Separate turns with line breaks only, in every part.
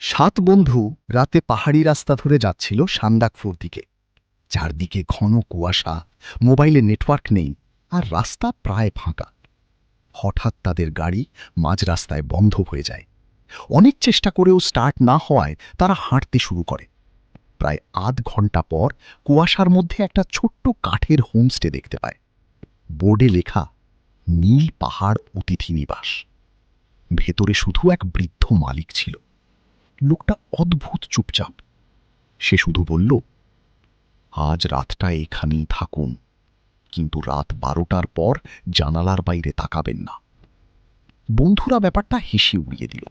সাত বন্ধু রাতে পাহাড়ি রাস্তা ধরে যাচ্ছিল সান্দাকফুর দিকে। চারদিকে ঘন কুয়াশা, মোবাইলে নেটওয়ার্ক নেই, আর রাস্তা প্রায় ফাঁকা। হঠাৎ তাদের গাড়ি মাঝ রাস্তায় বন্ধ হয়ে যায়। অনেক চেষ্টা করেও স্টার্ট না হওয়ায় তারা হাঁটতে শুরু করে। প্রায় আধ ঘন্টা পর কুয়াশার মধ্যে একটা ছোট্ট কাঠের হোমস্টে দেখতে পায়। বোর্ডে লেখা নীল পাহাড় অতিথি নিবাস। ভেতরে শুধু এক বৃদ্ধ মালিক ছিল। লোকটা অদ্ভুত চুপচাপ। সে শুধু বলল, আজ রাতটা এখানেই থাকুন, কিন্তু রাত 12টার পর জানালার বাইরে তাকাবেন না। বন্ধুরা ব্যাপারটা হেসে উড়িয়ে দিল।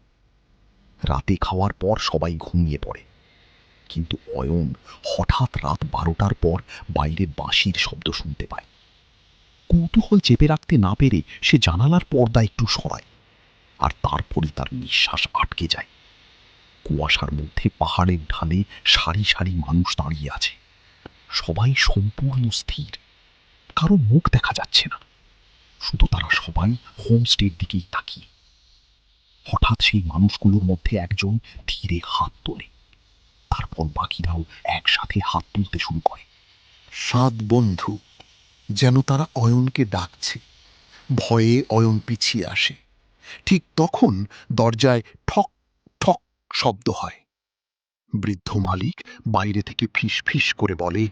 রাতে খাওয়ার পর সবাই ঘুমিয়ে পড়ে, কিন্তু অয়ন হঠাৎ রাত 12টার পর বাইরে বাঁশির শব্দ শুনতে পায়। কৌতূহল চেপে রাখতে না পেরে সে জানালার পর্দা একটু সরায়, আর তারপরে তার নিঃশ্বাস আটকে যায়। কুয়াশার মধ্যে পাহাড়ের ঢালে সারি সারি মানুষ দাঁড়িয়ে আছে। সবাই সম্পূর্ণ স্থির, কারো মুখ দেখা যাচ্ছে না, শুধু তারা সবাই হোমস্টের দিকেই তাকিয়ে। হঠাৎ সেই মানুষগুলোর মধ্যে একজন ধীরে হাত তোলে, তারপর বাকিরাও একসাথে হাত তুলতে শুরু করে। সাত বন্ধু, যেন তারা অয়নকে ডাকছে। ভয়ে অয়ন পিছিয়ে আসে। ঠিক তখন দরজায় ঠক ঠক শব্দ হয়। বৃদ্ধ মালিক বাইরে থেকে ফিস ফিস করে বলে,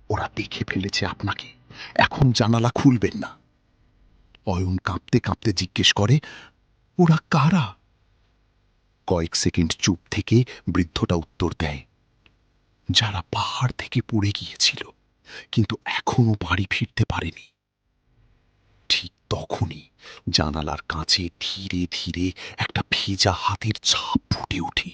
ওরা দেখে ফেলেছে আপনাকে, এখন জানালা খুলবেন না। অয়ন কাঁপতে কাঁপতে জিজ্ঞেস করে, ওরা কারা? কয়েক সেকেন্ড চুপ থেকে বৃদ্ধটা উত্তর দেয়, যারা পাহাড় থেকে পড়ে গিয়েছিল, কিন্তু এখনো বাড়ি ফিরতে পারেনি। ঠিক তখনই জানালার কাছে ধীরে ধীরে একটা ভেজা হাতের ছাপ ফুটে ওঠে।